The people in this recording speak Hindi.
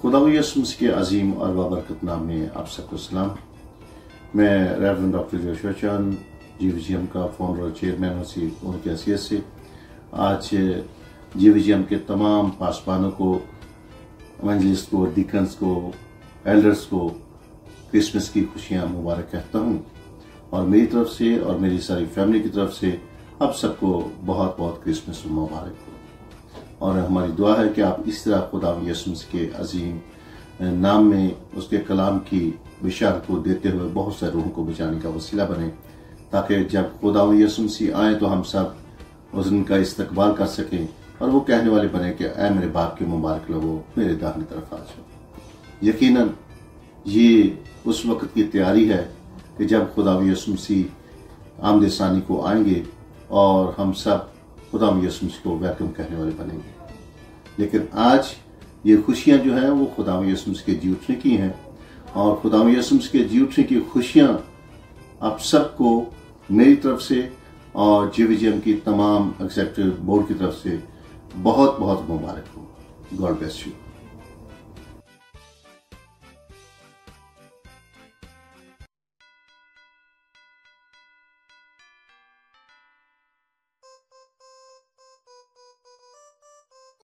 खुदावंद यीशु मसीह के अजीम और बाबरकत नाम में आप सबको सलाम। मैं रेवरेंड डॉक्टर जोशुआ चांद जीवीजीएम का फाउंडर और चेयरमैन उनकी हैसियत से आज जीवीजीएम के तमाम पासबानों को, एवेंजलिस्ट को, डीकन्स को, एल्डर्स को क्रिसमस की खुशियां मुबारक कहता हूं और मेरी तरफ से और मेरी सारी फैमिली की तरफ से आप सबको बहुत बहुत क्रिसमस मुबारक हो। और हमारी दुआ है कि आप इस तरह खुदावंद यीशु मसीह के अजीम नाम में उसके कलाम की बिशारत को देते हुए बहुत से रूहों को बचाने का वसीला बने, ताकि जब खुदावंद यीशु मसीह आए तो हम सब उस दिन का इस्तकबाल कर सकें और वो कहने वाले बने कि ऐ मेरे बाप के मुबारक लोगों, मेरे दाहिनी तरफ आ जाओ। यकीनन ये उस वक्त की तैयारी है कि जब खुदावंद यीशु मसीह आमदे सानी को आएंगे और हम सब खुदावंद यीशु मसीह को वेलकम कहने वाले बनेंगे। लेकिन आज ये खुशियां जो हैं वो खुदावंद यीशु मसीह के जी उठने की हैं और खुदावंद यीशु मसीह के जी उठने की खुशियां आप सबको मेरी तरफ से और जीवीजीएम की तमाम एग्जीक्यूटिव बोर्ड की तरफ से बहुत बहुत मुबारक हो। God bless you.